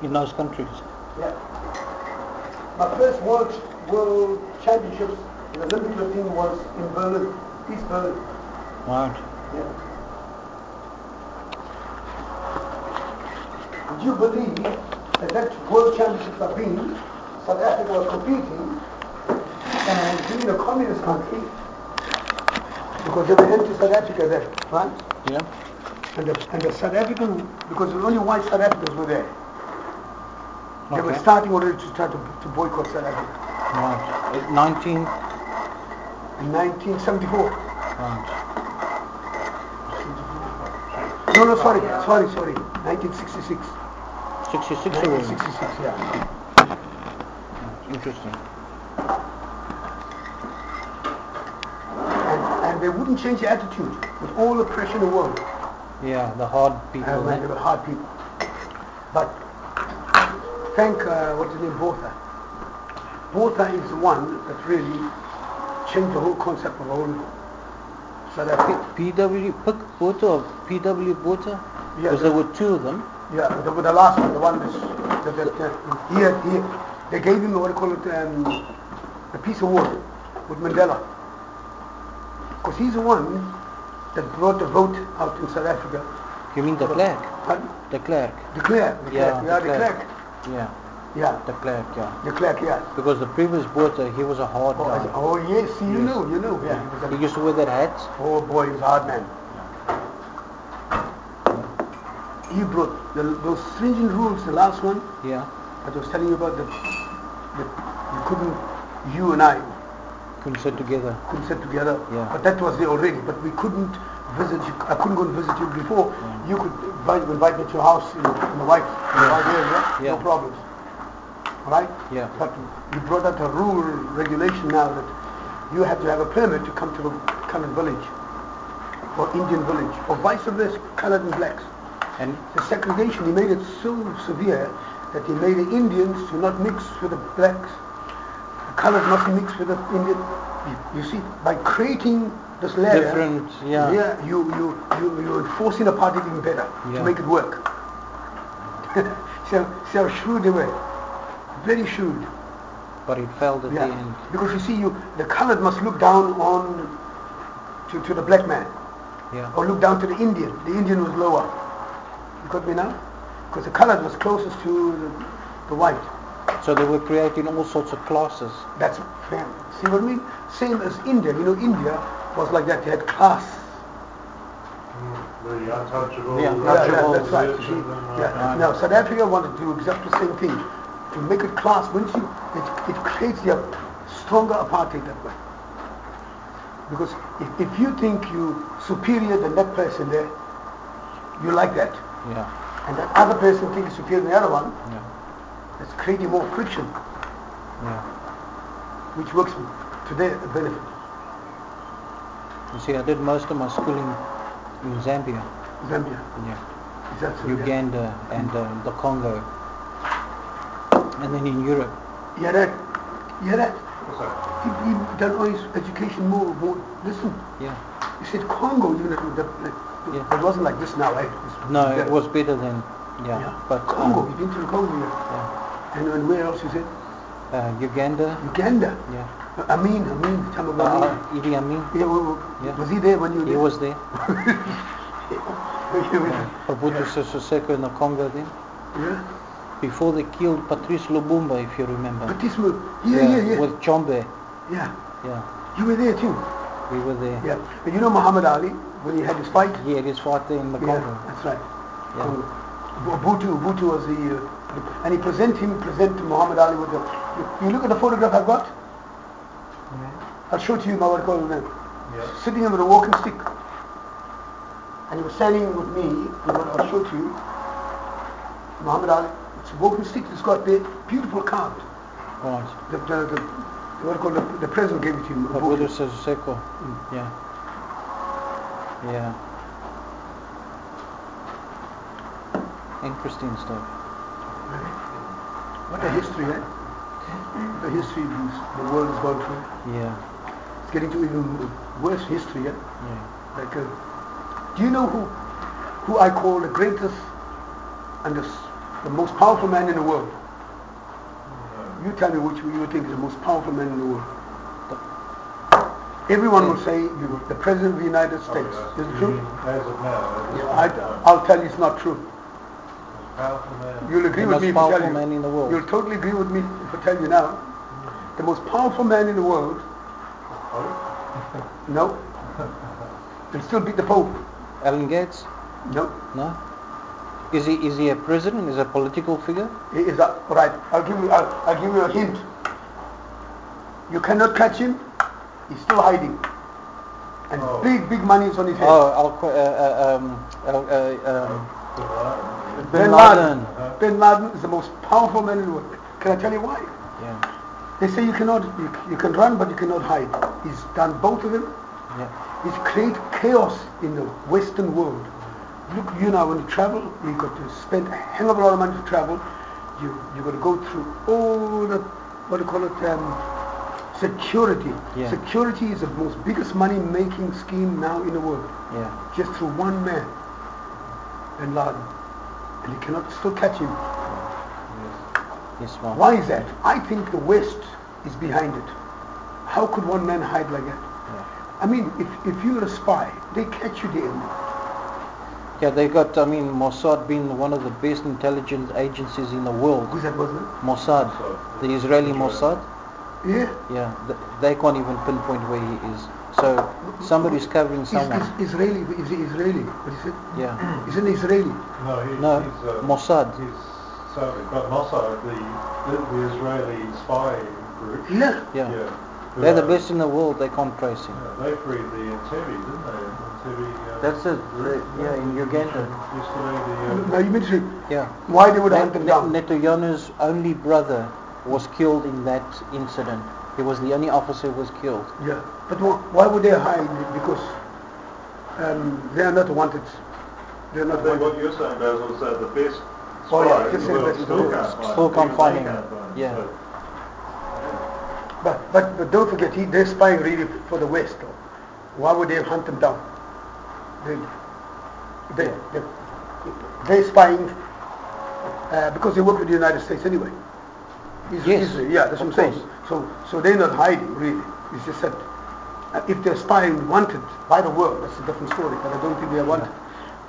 in those countries. Yeah. My first world championships in Olympic lifting was in Berlin, East Berlin. Right. Yeah. Would you believe that world championships have been, South Africa was competing, and being a communist country, because they were anti-South Africa there, right? Yeah. And the South African, because only white South Africans were there. They were Okay. starting already to try to boycott South Africa. Right. In 1974. Right. No, sorry. 1966. 66 already. 1966, yeah. Interesting. And they wouldn't change their attitude with all the pressure in the world. Yeah, the hard people. When they were hard people. But thank, what's his name, Botha. Botha is the one that really changed the whole concept of whole South Africa. PW Botha or PW Botha? Yeah, because there were two of them. Yeah, the last one, the one that they gave him what do you call it, the peace award with Mandela, because he's the one that brought the vote out in South Africa. You mean de Klerk? Pardon? De Klerk. De Klerk. Yeah, de Klerk. Yeah. Yeah. De Klerk, yeah. De Klerk, yeah. Because the previous Botha, he was a hard guy. Oh yes, see, you Yes. know, yeah. He used to wear that hat. Oh boy, he was a hard man. He brought those stringent rules, the last one, Yeah. that I was telling you about, you and I Couldn't sit together. couldn't sit together. Yeah. But that was there already. But we couldn't visit you. I couldn't go and visit you before. Yeah. You could invite me to your house in the white area, Yeah. no problems. Right? Yeah. But you brought out a rule, regulation now that you have to have a permit to come to the colored village or Indian village or vice versa, colored and blacks. And The segregation, he made it so severe that he made the Indians to not mix with the blacks. The colored must mix with the Indian. You see, by creating this layer, different, yeah. you're enforcing apartheid even better Yeah. to make it work. See how shrewd they were. Very shrewd. But it failed at the Yeah. end. Because you see, the colored must look down on to the black man, Yeah. or look down to the Indian. The Indian was lower. You got me now? Because the colored was closest to the white. So they were creating all sorts of classes. That's fair. See what I mean? Same as India. You know, India was like that. They had class. The untouchable. Yeah, Yeah, that's right. religion See, and, yeah. Now, South Africa wanted to do exactly the same thing. To make it class, once it creates the stronger apartheid that way. Because if you think you're superior than that person there, you like that. Yeah. And that other person thinks superior than the other one, Yeah. it's creating more friction, Yeah. which works to their benefit. You see, I did most of my schooling in Zambia. Zambia. Yeah. Is that so? Uganda and the Congo. And then in Europe. Yeah, that. What's that? He done all his education more. Listen, Yeah. you said Congo, Yeah. it wasn't like this now, eh? No, it was better than, yeah. Yeah. But Congo, you've been to the Congo, yeah. Yeah. And where else you said? Uganda. Uganda. Yeah. Amin, tell me about Amin. Idi Amin. Yeah, Yeah. was he there when you were He there? was there. Yeah. Mobutu Sese Seko in the Congo then. Yeah. Before they killed Patrice Lumumba, if you remember. Patrice Lumumba. Yeah. With Chombe. Yeah. Yeah. You were there too. We were there. Yeah. And you know Muhammad Ali, when he had his fight? He had his fight there in the Yeah, Congo. that's right. Yeah. Butu was the, and he present to Muhammad Ali with the, you look at the photograph I've got? I'll show it to you, my word called name. Yeah. Sitting with a walking stick. And he was standing with me, I'll show it to you. Muhammad Ali, it's a walking stick that's got the beautiful carved. Right. What called the president gave it to him. Mobutu Sese Seko. Yeah. Yeah. Interesting stuff. What a history, eh? The history the world has gone through. Yeah. It's getting to even worse history, eh? Yeah. Like, do you know who I call the greatest and the the most powerful man in the world. You tell me which you think is the most powerful man in the world. Everyone will say the President of the United States. Is it true? As of now. Yeah, I'll tell you it's not true. Powerful man. You'll agree The with me most if I tell powerful you. man in the world. You'll totally agree with me if I tell you now. The most powerful man in the world. No. He'll still beat the Pope. Alan Gates? No. No. Is he a president? Is he a political figure? He is right. I'll give you a hint. You cannot catch him. He's still hiding. And big money is on his head. Bin Laden. Bin Laden is the most powerful man in the world. Can I tell you why? Yeah. They say you can run but you cannot hide. He's done both of them. Yeah. He's created chaos in the Western world. Look, you know, when you travel, you've got to spend a hell of a lot of money to travel. You've got to go through all the, what do you call it, security. Yeah. Security is the most biggest money-making scheme now in the world. Yeah. Just through one man, Bin Laden. And you cannot still catch him. Yes, smart. Why is that? I think the West is behind it. How could one man hide like that? Yeah. I mean, if you're a spy, they catch you there. Yeah, they got, Mossad being one of the best intelligence agencies in the world. Who's that, wasn't it? Mossad, the Israeli Mossad. Yeah. Yeah, they can't even pinpoint where he is. So somebody's covering someone. Is he Israeli? What is it? Yeah. Is it Israeli? No, he's Mossad. But Mossad, the Israeli spy group. Yeah. Yeah. They're the best in the world. They can't trace him. Yeah, they freed the Entebbe, didn't they? Entebbe, that's it. In Uganda. Yesterday, No, you mean to say, yeah. why they would hunt them down? Netanyahu's only brother was killed in that incident. He was the only officer who was killed. Yeah, but why would they hide? Because they are not wanted. They are not wanted. What you're saying, Basil, is that the best Oh yeah, spy in just the world say Still can't find him. him. Yeah. So, But don't forget, they're spying really for the West. Though. Why would they hunt them down? They're spying because they work with the United States anyway. Yes. Yeah, that's what I'm saying. So they're not hiding really. It's just that if they're spying wanted by the world, that's a different story. But I don't think they are wanted.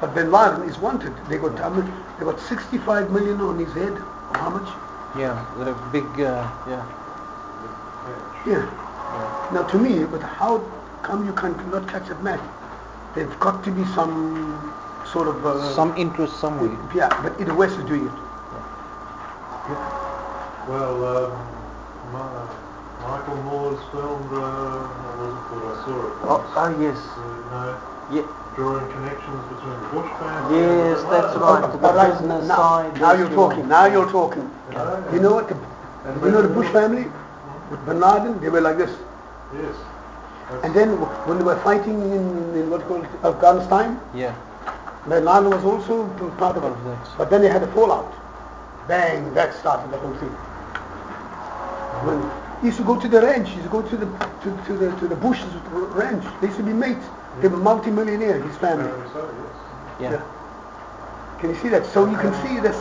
But Bin Laden is wanted. They got 65 million on his head. Or how much? Yeah, with a big Yeah. Now to me, but how come you cannot catch that man? There's got to be some sort of some interest somewhere. Yeah, but the West is doing it. well, Michael Moore's film, what was it called? I saw it once. Oh yes. Yeah. Drawing connections between the Bush family. Yes, that's right. The business side. Now you're talking. Now you're talking. You know what? You know the Bush family with Bin Laden? They were like this. Yes. And then when they were fighting in what called Afghanistan, yeah, Bin Laden was also part of it. that. But then they had a fallout. Bang! That started the whole thing. When he used to go to the ranch, he used to go to the Bush's ranch. They used to be mates. They were multi-millionaire, his family. Yeah. Can you see that? So you can see that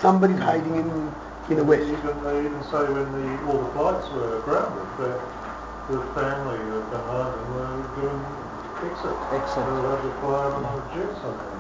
somebody's hiding in the West. They even say when all the flights were grounded, that the family of Bin Laden were doing exit. Exit. They had to fly on a jet somewhere.